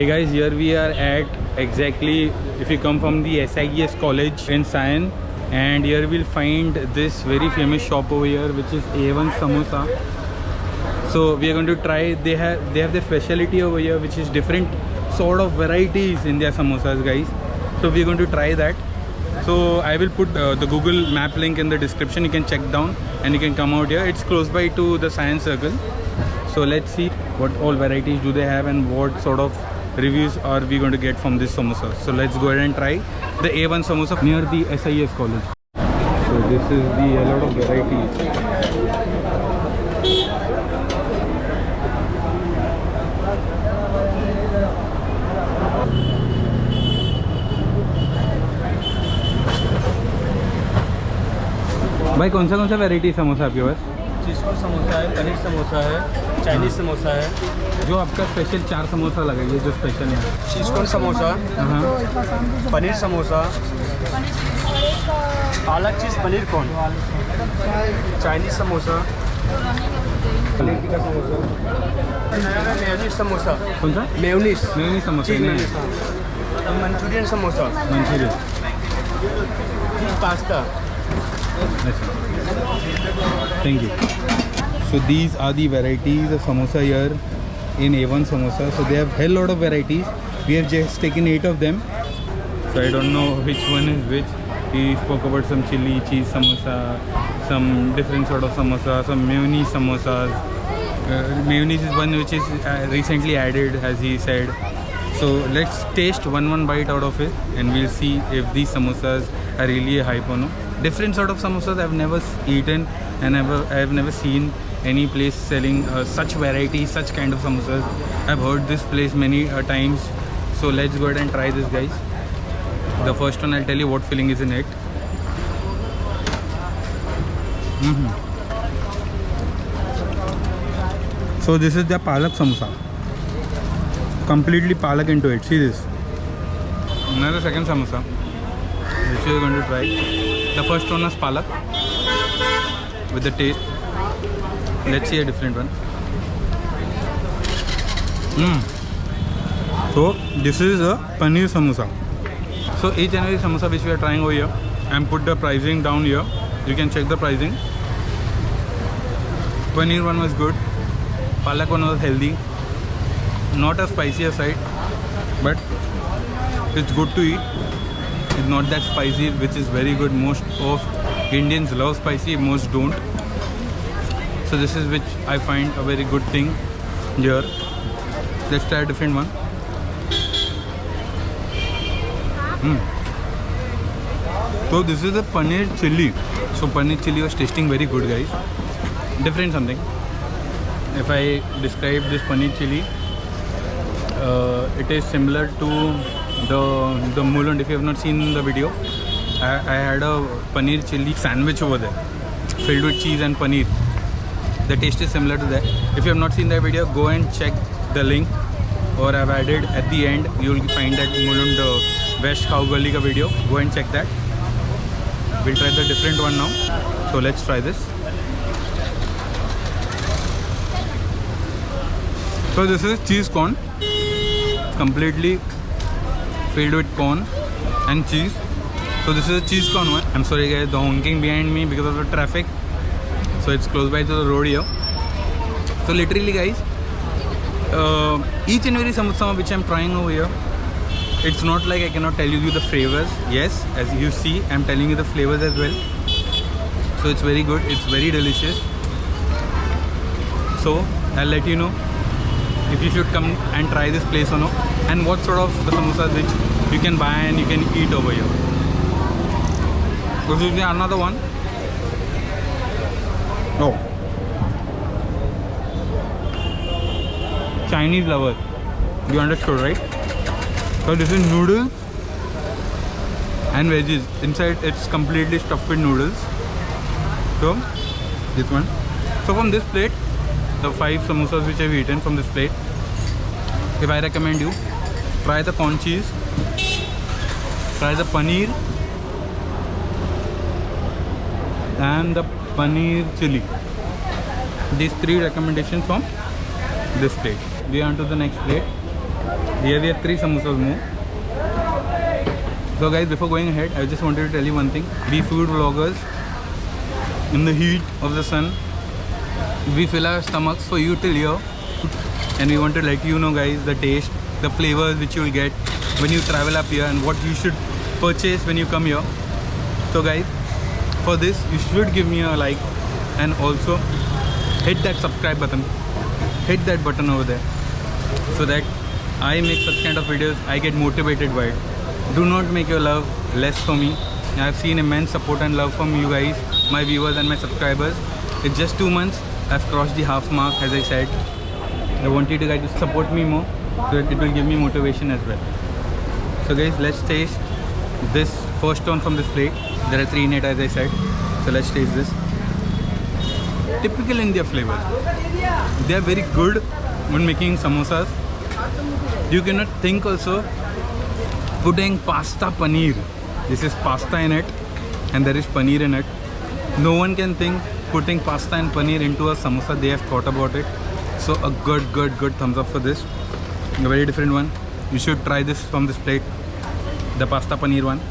Hey guys, here we are at exactly, if you come from the SIES college in Sion, and here we'll find this very famous shop over here which is A1 Samosa. So we are going to try, they have the specialty over here which is different sort of varieties in their samosas guys. So we're going to try that. So I will put the Google map link in the description. You can check down and you can come out here. It's close by to the Science Circle. So let's see what all varieties do they have and what sort of reviews are we going to get from this samosa. So let's go ahead and try the A1 samosa near the SIES college. So this is a lot of varieties. भाई कौन सा variety samosa आपके पास? चीज़ corn samosa है, पनीर समोसा है, Chinese samosa है। जो आपका special 4 samosa लगाइए जो स्पेशल है। चीज़ कॉर्न समोसा, पनीर समोसा, पालक cheese paneer corn, Chinese samosa, paneer tikka samosa, mayonnaise samosa. कौन सा? Mayonnaise samosa. Manchurian samosa, Manchurian, pasta. Thank you. So these are the varieties of samosa here in A1 Samosa. So they have hell lot of varieties. We have just taken 8 of them. So I don't know which one is which. He spoke about some chili cheese samosa, some different sort of samosa, some mayonnaise samosas. Mayonnaise is one which is recently added, as he said. So let's taste one bite out of it and we'll see if these samosas are really a hype or no. Different sort of samosas I've never eaten and I've never seen any place selling such variety, such kind of samosas. I've heard this place many times. So let's go ahead and try this guys. The first one I'll tell you what filling is in it. So this is the palak samosa. Completely palak into it. See this. Another second samosa which we are going to try. The first one was palak with the taste. Let's see a different one. So this is a paneer samosa. So each and every samosa which we are trying over here, and put the pricing down here. You can check the pricing. Paneer one was good. Palak one was healthy. Not a spicier side, but it's good to eat. It's not that spicy, which is very good. Most of Indians love spicy, most don't. So this is which I find a very good thing here. Let's try a different one. So this is the paneer chili. So paneer chili was tasting very good guys. Different something. If I describe this paneer chili, it is similar to the Mulund. If you have not seen the video, I had a paneer chili sandwich over there filled with cheese and paneer. The taste is similar to that. If you have not seen that video, go and check the link, or I've added at the end. You will find that Mulund West Cow Gully ka video. Go and check that. We'll try the different one now. So let's try this. So this is cheese corn, completely filled with corn and cheese. So this is a cheese corn one. I'm sorry guys, the honking behind me because of the traffic. So it's close by to the road here. So literally guys, each and every samosa which I'm trying over here, it's not like I cannot tell you the flavors. Yes, as you see, I'm telling you the flavors as well. So it's very good, it's very delicious. So I'll let you know if you should come and try this place or no, and what sort of the samosas which you can buy and you can eat over here. This is another one. No. Chinese lovers. You understood, right? So this is noodles and veggies. Inside it's completely stuffed with noodles. So this one. So from this plate, the 5 samosas which I've eaten from this plate, if I recommend you, try the corn cheese, try the paneer and the paneer chili. These 3 recommendations from this plate. We are on to the next plate. Here we have 3 samosas more. So guys, before going ahead, I just wanted to tell you one thing. We food vloggers, in the heat of the sun, we fill our stomachs for you till here, and we want to let you know guys the taste, the flavors which you will get when you travel up here, and what you should purchase when you come here. So guys, for this you should give me a like, and also hit that subscribe button, hit that button over there, so that I make such kind of videos, I get motivated by it. Do not make your love less for me. I have seen immense support and love from you guys, my viewers and my subscribers. It's just 2 months, I've crossed the half mark. As I said, I want you guys to support me more, so that it will give me motivation as well. So guys, let's taste this first one from this plate. There are 3 in it, as I said. So let's taste this. Typical India flavors. They are very good when making samosas. You cannot think also putting pasta paneer. This is pasta in it and there is paneer in it. No one can think putting pasta and paneer into a samosa. They have thought about it. So a good thumbs up for this. A very different one. You should try this from this plate, the pasta paneer one.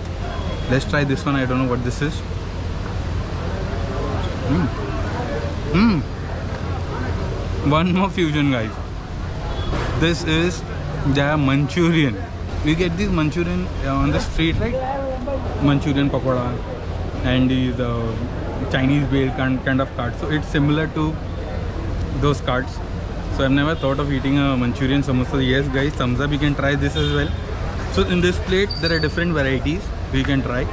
Let's try this one. I don't know what this is. One more fusion, guys. This is the Manchurian. We get this Manchurian on the street, right? Manchurian pakoda and the Chinese bale kind of carts. So it's similar to those carts. So I've never thought of eating a Manchurian samosa. Yes guys, thumbs up, you can try this as well. So in this plate there are different varieties we can try.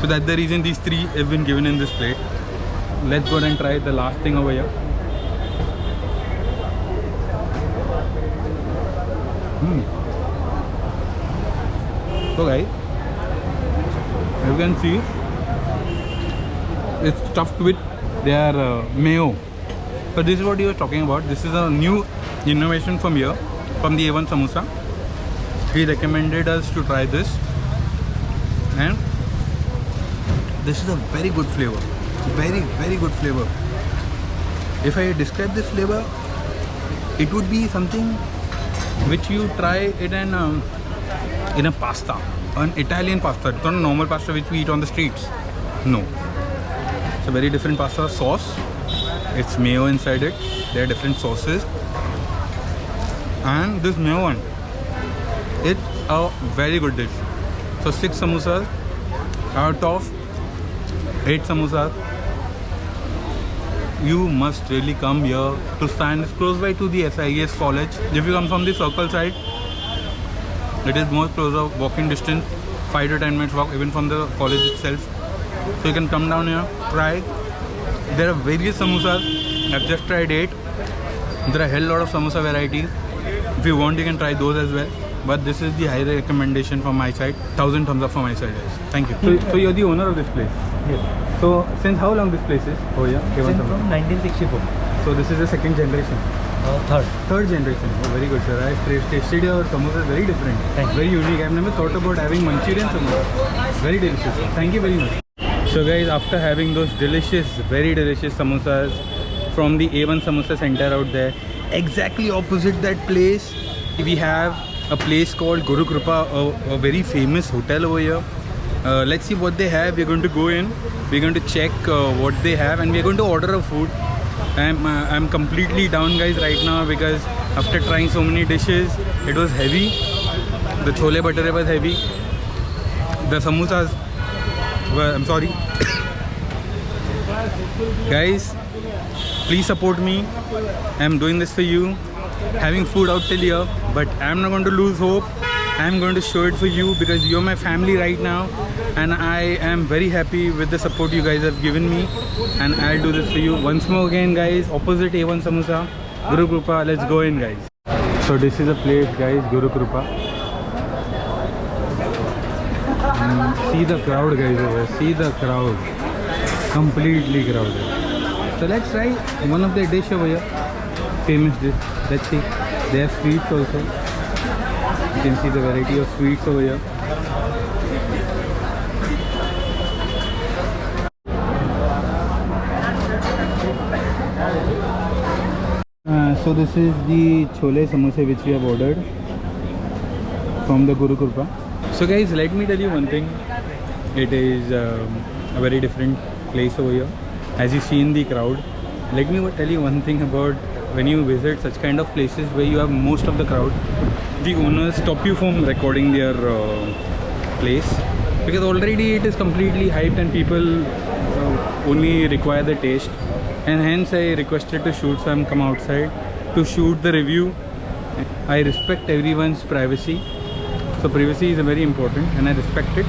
So that's the reason these 3 have been given in this plate. Let's go and try the last thing over here. So guys, you can see it's stuffed with their mayo. So this is what you were talking about. This is a new innovation from here, from the A1 Samosa. He recommended us to try this, and this is a very good flavor. Very good flavor. If I describe this flavor, it would be something which you try it in a pasta, an Italian pasta. It's not a normal pasta which we eat on the streets. No, it's a very different pasta sauce. It's mayo inside it. There are different sauces, and this mayo one, it's a very good dish. So 6 samosas out of 8 samosas. You must really come here to stand. It's close by to the SIES college. If you come from the circle side, it is more closer, walking distance, 5 to 10 minutes walk even from the college itself. So you can come down here, try. There are various samosas. I've just tried 8. There are a hell lot of samosa varieties. If you want, you can try those as well. But this is the high recommendation from my side. 1000 thumbs up from my side, guys. Thank you. So you're the owner of this place? Yes. So since how long this place is? Oh yeah, Since from 1964. So this is the 2nd generation. Third. 3rd generation. Oh, very good, sir. I've tasted your samosa, very different. Thank you. Very unique. I've never thought about having Manchurian samosa. Very delicious, sir. Thank you very much. So guys, after having those delicious, very delicious samosas from the A1 Samosa Center out there, exactly opposite that place, we have a place called Guru Krupa, a very famous hotel over here. Let's see what they have. We're going to go in. We're going to check what they have, and we're going to order a food. I'm completely down, guys, right now, because after trying so many dishes, it was heavy. The chole bhature was heavy. The samosas were, I'm sorry. Guys, please support me. I'm doing this for you. Having food out till here, but I'm not going to lose hope. I'm going to show it for you because you're my family right now, and I am very happy with the support you guys have given me, and I'll do this for you once more again, guys. Opposite A1 Samosa, Guru Krupa. Let's go in, guys. So this is a place, guys, Guru Krupa. See the crowd, guys, over here. See the crowd. Completely crowded. So let's try one of their dish over here. Famous dish. Let's see. They have sweets also. You can see the variety of sweets over here. So this is the chole samosa which we have ordered. from the Guru Kripa. So guys, let me tell you one thing. It is a very different place over here. As you see in the crowd, let me tell you one thing about when you visit such kind of places where you have most of the crowd. The owners stop you from recording their place because already it is completely hyped and people only require the taste. And hence I requested to shoot, so I'm come outside to shoot the review. I respect everyone's privacy, so privacy is very important and I respect it,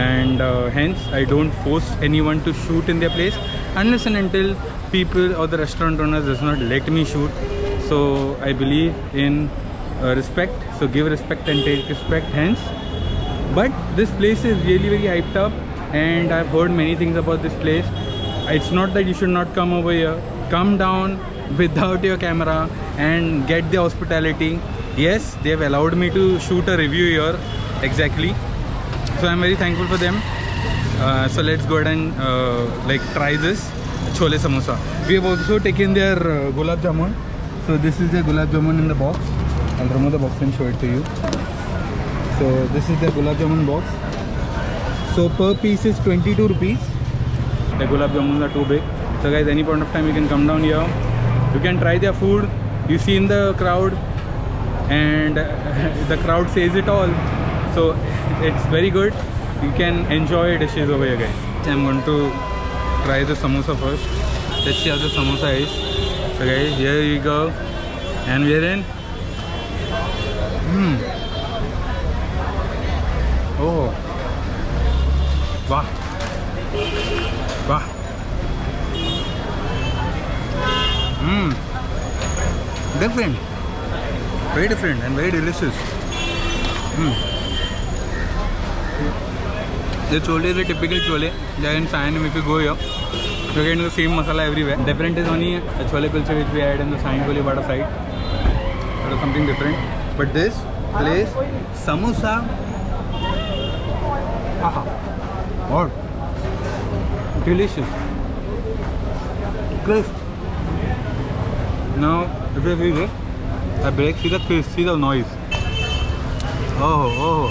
and hence I don't force anyone to shoot in their place unless and until people or the restaurant owners does not let me shoot. So I believe in respect, so give respect and take respect hence. But this place is really very hyped up and I've heard many things about this place. It's not that you should not come over here. Come down without your camera and get the hospitality. Yes, they have allowed me to shoot a review here exactly, so I'm very thankful for them. So let's go ahead and like try this chole samosa. We have also taken their gulab jamun. So this is the gulab jamun in the box. I'll remove the box and show it to you. So this is the gulab jamun box. So per piece is 22 rupees. The gulab jamuns are too big. So guys, any point of time you can come down here. You can try their food. You see in the crowd, and the crowd says it all. So it's very good. You can enjoy dishes over here, guys. I'm going to try the samosa first. Let's see how the samosa is. So guys, here we go. And we're in. Oh. Wow. Wow. Different. Very different and very delicious. The chole is a typical chole. There in Siam, if you go here, you get the same masala everywhere. Different is only a chole kulcha which we had in the Siam Koli Vada side. That is something different. But this place, samosa. Aha. What? Delicious. Crisp. Now, if you see this, I break, see the crisp, see the noise. Oh,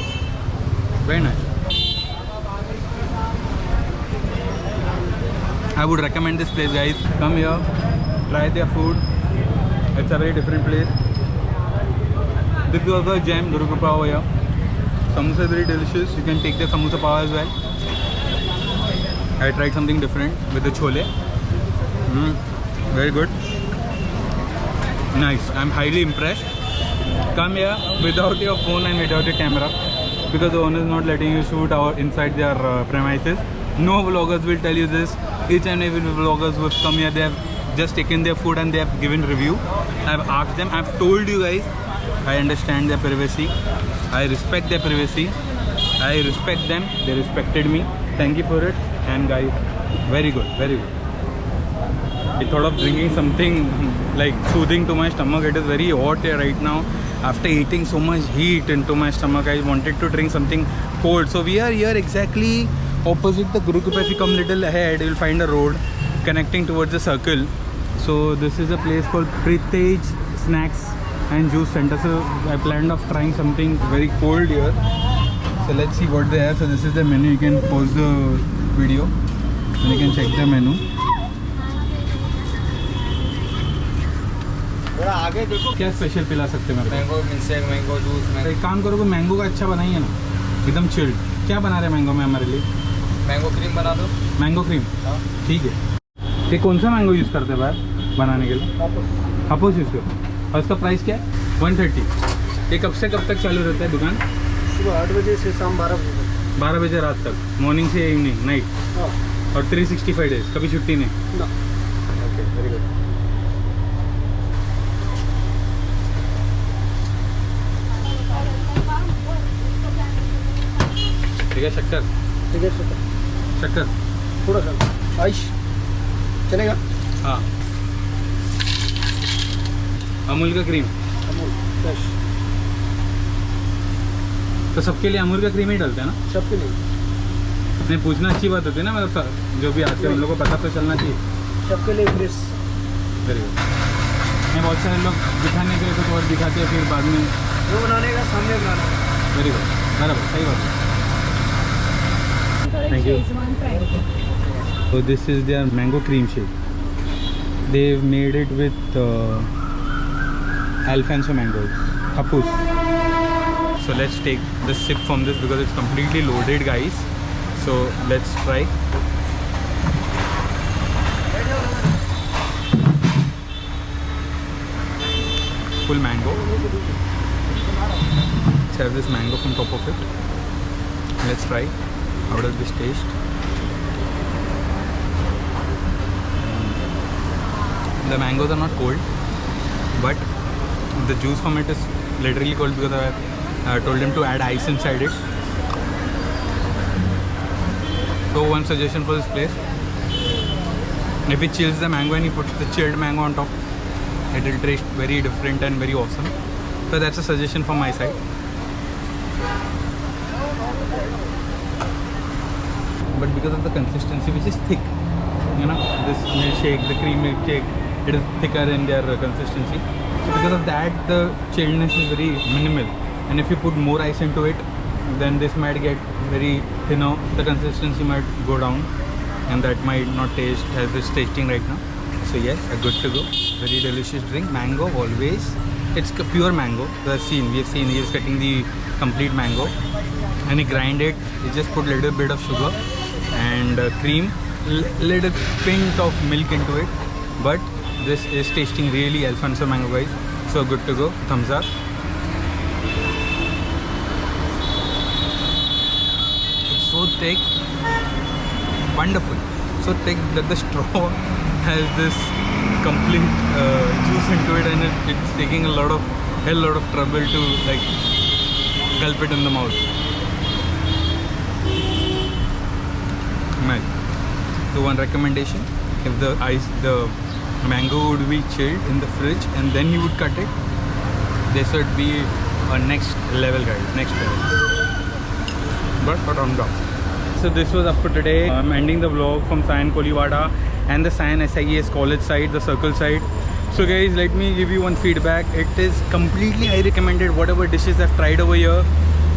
very nice. I would recommend this place, guys. Come here, try their food. It's a very different place. This is also a jam, Guru Kripa over here. Samosa is very delicious. You can take the samosa pav as well. I tried something different with the chole. Very good. Nice. I'm highly impressed. Come here without your phone and without your camera because the owner is not letting you shoot inside their premises. No vloggers will tell you this. Each and every vloggers who have come here, they have just taken their food and they have given review. I've asked them, I've told you guys, I understand their privacy. I respect their privacy. I respect them. They respected me. Thank you for it. And guys, very good, very good. I thought of drinking something like soothing to my stomach. It is very hot here right now. After eating so much heat into my stomach, I wanted to drink something cold. So we are here exactly opposite the Guru Kripa. If you come little ahead, you will find a road connecting towards the circle. So this is a place called Pritej Snacks and Juice Center. So I planned of trying something very cold here. So let's see what they have. So this is the menu. You can pause the video and you can check the menu. आगे देखो क्या special पिला सकते हैं? Mango milkshake, mango juice. एक काम करो कि मैंगो का अच्छा बनाइए ना, एकदम चिल्ड। क्या बना रहे मैंगो में हमारे लिए? मैंगो क्रीम बना दो। मैंगो क्रीम, ठीक है। ये कौन सा मैंगो यूज़ करते हैं भाई बनाने के लिए? हापुस यूज़ करो। और इसका प्राइस क्या है? 130। ये कब से कब तक चालू रहता है दुकान? सुबह 8 बजे से शाम 12 बजे। 12 बजे रात तक, मॉर्निंग से इवनिंग, नाइट। और 365 डेज, कभी छुट्टी नहीं? Okay, very good. ठीक है, शक्कर? ठीक है, शक्कर थोड़ा सा आइश चलेगा? हाँ। अमूल का क्रीम? अमूल फ्रेश। तो सबके लिए अमूल का क्रीम ही डालते हैं ना? सबके लिए नहीं, पूछना अच्छी बात होती है ना, मतलब जो भी आते हैं उन लोगों को पता तो चलना चाहिए। सबके लिए फ्रेश। Very good. नहीं, बहुत सारे लोग दिखाने के लिए कुछ और दिखाते हैं, फिर बाद में वो बनाने का सामने बनाना। वेरी गुड, बराबर सही बात है. Thank you. So this is their mango cream shake. They've made it with Alfonso mangoes, hapus. So let's take the sip from this because it's completely loaded, guys. So let's try. Full mango. Let's have this mango from top of it. Let's try. How does this taste? The mangoes are not cold, but the juice from it is literally cold because I told him to add ice inside it. So one suggestion for this place: if he chills the mango and he puts the chilled mango on top, it will taste very different and very awesome. So that's a suggestion from my side. But because of the consistency, which is thick, you know, this milkshake, the cream milkshake, it is thicker in their consistency. So because of that, the chilliness is very minimal. And if you put more ice into it, then this might get very thinner. The consistency might go down, and that might not taste as it's tasting right now. So yes, a good to go. Very delicious drink. Mango always. It's pure mango. We have seen he is cutting the complete mango, and he grind it. He just put little bit of sugar and cream, little pint of milk into it. But this is tasting really Alfonso mango, guys. So good to go. Thumbs up. It's so thick, wonderful. So thick that the straw has this complete juice into it, and it's taking a lot of trouble to like gulp it in the mouth. Man. So one recommendation: if the mango would be chilled in the fridge and then you would cut it, this would be a next level, guys. Next level. But on top. So this was up for today. I'm ending the vlog from Sion Koliwada and the Sion SIES college side, the circle side. So guys, let me give you one feedback. It is completely I recommended whatever dishes I've tried over here.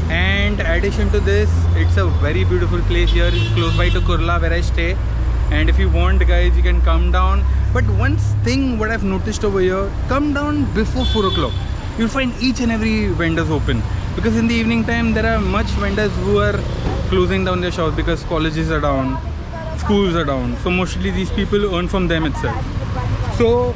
And addition to this, it's a very beautiful place here. It's close by to Kurla where I stay. And if you want, guys, you can come down. But one thing what I've noticed over here, come down before 4 o'clock. You'll find each and every vendors open. Because in the evening time, there are much vendors who are closing down their shops because colleges are down, schools are down. So mostly these people earn from them itself. So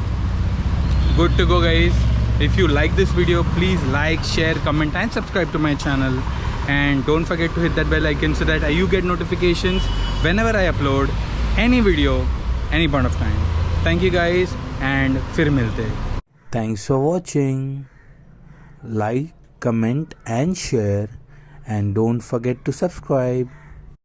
good to go, guys. If you like this video, please like, share, comment and subscribe to my channel. And don't forget to hit that bell icon so that you get notifications whenever I upload any video, any point of time. Thank you guys, and फिर मिलते. Thanks for watching. Like, comment and share, and don't forget to subscribe.